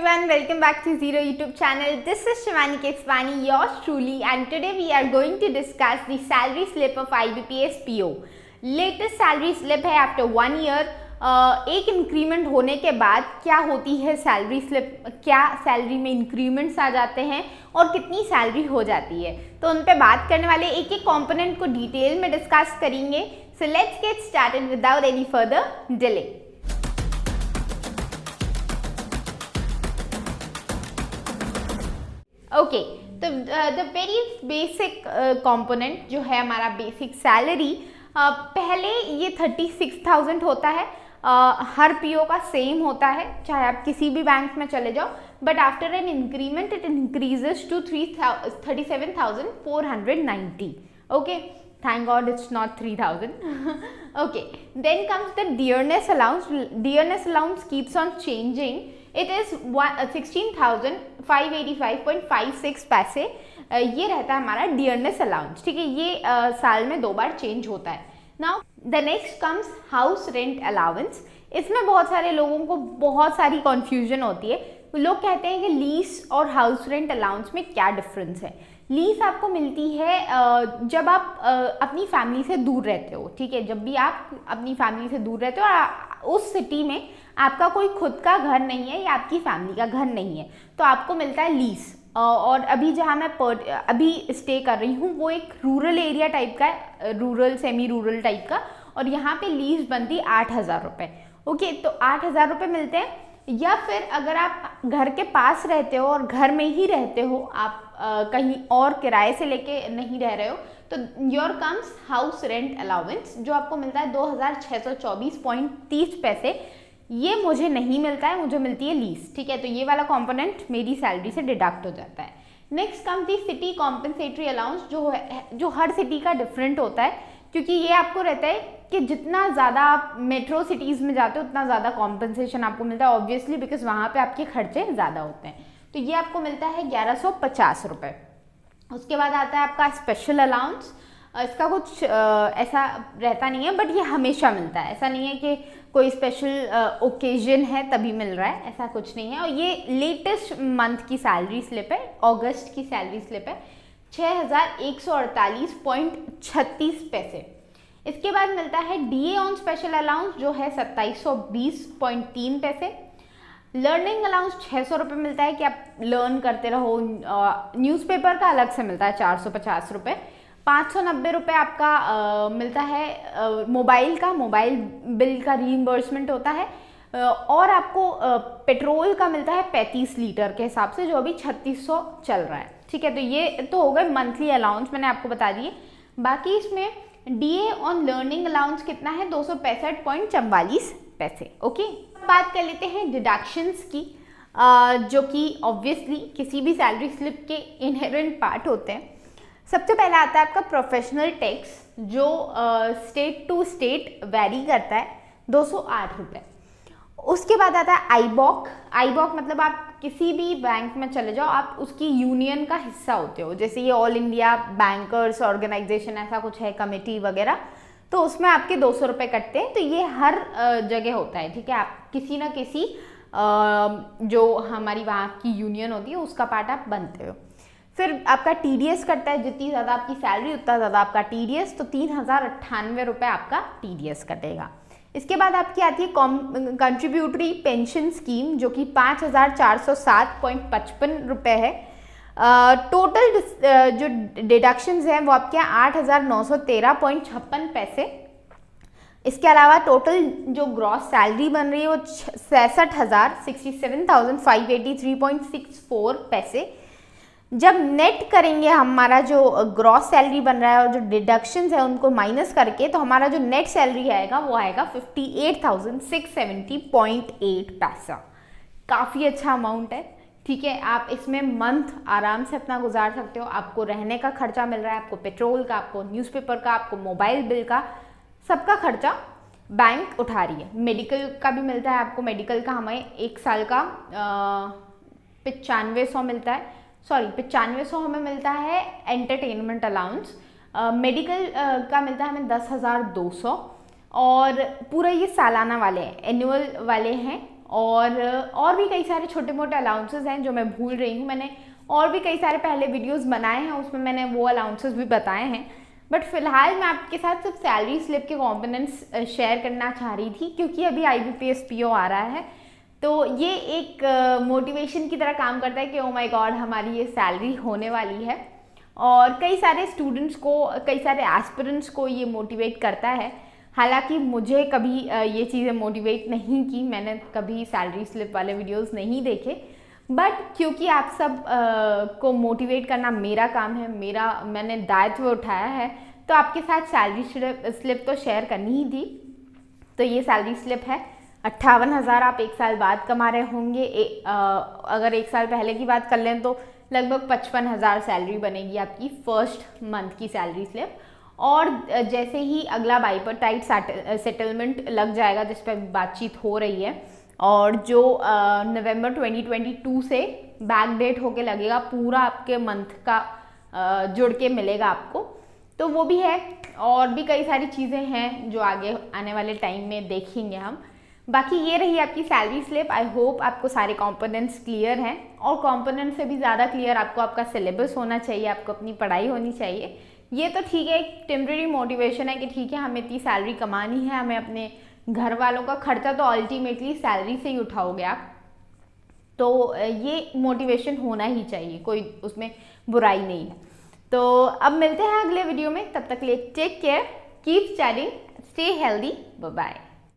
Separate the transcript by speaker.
Speaker 1: everyone, welcome back to Zero YouTube channel. This is Shivani Keswani, yours truly, and today we are going to discuss the salary slip of IBPS PO. Latest salary slip है after 1 year. एक increment होने के बाद क्या होती है salary slip, क्या salary में इंक्रीमेंट्स आ जाते हैं और कितनी सैलरी हो जाती है, तो उन पे बात करने वाले, एक एक कंपोनेंट को डिटेल में डिस्कस करेंगे. So let's get started without any further delay. Okay, तो द वेरी बेसिक कंपोनेंट जो है हमारा बेसिक सैलरी, पहले ये 36,000 होता है. हर पीओ का सेम होता है, चाहे आप किसी भी बैंक में चले जाओ, but after an increment it increases to 37,490. Okay, thank god it's not 3,000. Okay, then comes the dearness allowance. Dearness allowance keeps on changing. It is 16,585.56 पैसे. ये रहता है हमारा डियरनेस अलाउंस. ठीक है, ये साल में 2 बार चेंज होता है. Now the next comes house rent allowance. इसमें बहुत सारे लोगों को बहुत सारी कन्फ्यूजन होती है. लोग कहते हैं कि लीज और हाउस रेंट अलाउंस में क्या डिफरेंस है. लीज आपको मिलती है जब आप अपनी फैमिली से दूर रहते हो. ठीक है, जब भी आप अपनी फैमिली से दूर रहते हो और उस सिटी में आपका कोई खुद का घर नहीं है या आपकी फैमिली का घर नहीं है, तो आपको मिलता है लीज. और अभी जहाँ मैं अभी स्टे कर रही हूँ वो एक रूरल एरिया टाइप का है, रूरल सेमी रूरल टाइप का, और यहाँ पे लीज बनती 8,000 रुपये. ओके, तो 8,000 रुपये मिलते हैं. या फिर अगर आप घर के पास रहते हो और घर में ही रहते हो, आप कहीं और किराए से लेके नहीं रह रहे हो, तो your comes house rent allowance, जो आपको मिलता है 2,624.30 पैसे. ये मुझे नहीं मिलता है, मुझे मिलती है लीज. ठीक है, तो ये वाला कंपोनेंट मेरी सैलरी से डिडक्ट हो जाता है. नेक्स्ट कम दी सिटी कॉम्पनसेटरी अलाउंस, जो हर सिटी का डिफरेंट होता है, क्योंकि ये आपको रहता है कि जितना ज़्यादा आप मेट्रो सिटीज़ में जाते हो उतना ज़्यादा कॉम्पनसेशन आपको मिलता है, ऑब्वियसली बिकॉज वहाँ पे आपके खर्चे ज़्यादा होते हैं. तो ये आपको मिलता है 1,150 रुपये. उसके बाद आता है आपका स्पेशल अलाउंस. इसका कुछ ऐसा रहता नहीं है, बट ये हमेशा मिलता है. ऐसा नहीं है कि कोई स्पेशल ओकेजन है तभी मिल रहा है, ऐसा कुछ नहीं है. और ये लेटेस्ट मंथ की सैलरी स्लिप है, अगस्त की सैलरी स्लिप है, 6,148.36 पैसे. इसके बाद मिलता है डीए ऑन स्पेशल अलाउंस, जो है 2,720.3 पैसे. लर्निंग अलाउंस 600 रुपये मिलता है कि आप लर्न करते रहो. न्यूज़पेपर का अलग से मिलता है 450 रुपये. 590 रुपये आपका मिलता है मोबाइल बिल का रीइंबर्समेंट होता है. और आपको पेट्रोल का मिलता है 35 लीटर के हिसाब से, जो अभी 3600 चल रहा है. ठीक है, तो ये तो हो गए मंथली अलाउंस, मैंने आपको बता दिए. बाकी इसमें डीए ऑन लर्निंग अलाउंस कितना है, 265.44 पैसे. ओके, बात कर लेते हैं डिडक्शंस की, जो कि ऑब्वियसली किसी भी सैलरी स्लिप के इनहेरेंट पार्ट होते हैं. सबसे पहला आता है आपका प्रोफेशनल टैक्स, जो स्टेट टू स्टेट वेरी करता है, 208 रुपये. उसके बाद आता है आईबॉक. आईबॉक मतलब आप किसी भी बैंक में चले जाओ, आप उसकी यूनियन का हिस्सा होते हो. जैसे ये ऑल इंडिया बैंकर्स ऑर्गेनाइजेशन ऐसा कुछ है, कमेटी वगैरह, तो उसमें आपके 200 रुपये कटते हैं. तो ये हर जगह होता है. ठीक है, आप किसी ना किसी जो हमारी वहाँ की यूनियन होती है उसका पार्ट आप बनते हो. फिर आपका टीडीएस कटता है, जितनी ज़्यादा आपकी सैलरी उतना ज़्यादा आपका टीडीएस, तो 3,098 रुपये आपका टीडीएस कटेगा. इसके बाद आपकी आती है कंट्रीब्यूटरी पेंशन स्कीम, जो कि 5,407.55 रुपये है. टोटल जो डिडक्शंस हैं वो आपके 8,913.56 पैसे. इसके अलावा टोटल जो ग्रॉस सैलरी बन रही है वो 67,583.64 पैसे. जब नेट करेंगे हमारा जो ग्रॉस सैलरी बन रहा है और जो डिडक्शंस है उनको माइनस करके, तो हमारा जो नेट सैलरी आएगा वो आएगा 58,670.8 पैसा. काफ़ी अच्छा अमाउंट है. ठीक है, आप इसमें मंथ आराम से अपना गुजार सकते हो. आपको रहने का खर्चा मिल रहा है, आपको पेट्रोल का, आपको न्यूज़पेपर का, आपको मोबाइल बिल का, सबका खर्चा बैंक उठा रही है. मेडिकल का भी मिलता है आपको. मेडिकल का हमें 1 साल का 9500 मिलता है, 9500 हमें मिलता है एंटरटेनमेंट अलाउंस. मेडिकल का मिलता है हमें 10,200. और पूरा ये सालाना वाले हैं, एनुअल वाले हैं, और भी कई सारे छोटे मोटे अलाउंसेस हैं जो मैं भूल रही हूँ। मैंने और भी कई सारे पहले वीडियोस बनाए हैं, उसमें मैंने वो अलाउंसेस भी बताए हैं, बट फिलहाल मैं आपके साथ सिर्फ सैलरी स्लिप के कंपोनेंट्स शेयर करना चाह रही थी, क्योंकि अभी IBPS PO आ रहा है, तो ये एक मोटिवेशन की तरह काम करता है कि ओ माय गॉड हमारी ये सैलरी होने वाली है। और कई सारे स्टूडेंट्स को, कई सारे एस्पिरेंट्स को ये मोटिवेट करता है। हालांकि मुझे कभी ये चीज़ें मोटिवेट नहीं की, मैंने कभी सैलरी स्लिप वाले वीडियोस नहीं देखे, बट क्योंकि आप सब को मोटिवेट करना मेरा काम है, मैंने दायित्व उठाया है, तो आपके साथ सैलरी स्लिप तो शेयर करनी ही थी। तो ये सैलरी स्लिप है, 58,000 आप एक साल बाद कमा रहे होंगे। अगर एक साल पहले की बात कर लें तो लगभग 55,000 सैलरी बनेगी आपकी फर्स्ट मंथ की सैलरी स्लिप। और जैसे ही अगला बाइपर्टाइट सेटलमेंट लग जाएगा, जिस पर बातचीत हो रही है, और जो नवंबर 2022 से बैक डेट होके लगेगा, पूरा आपके मंथ का जुड़ के मिलेगा आपको, तो वो भी है। और भी कई सारी चीज़ें हैं जो आगे आने वाले टाइम में देखेंगे हम। बाकी ये रही आपकी सैलरी स्लिप। आई होप आपको सारे कंपोनेंट्स क्लियर हैं, और कंपोनेंट से भी ज़्यादा क्लियर आपको आपका सिलेबस होना चाहिए, आपको अपनी पढ़ाई होनी चाहिए। ये तो ठीक है, एक टेम्प्रेरी मोटिवेशन है कि ठीक है हमें इतनी सैलरी कमानी है, हमें अपने घर वालों का खर्चा तो अल्टीमेटली सैलरी से ही उठाओगे आप, तो ये मोटिवेशन होना ही चाहिए, कोई उसमें बुराई नहीं है। तो अब मिलते हैं अगले वीडियो में, तब तक के लिए take care, keep studying, stay healthy, bye bye.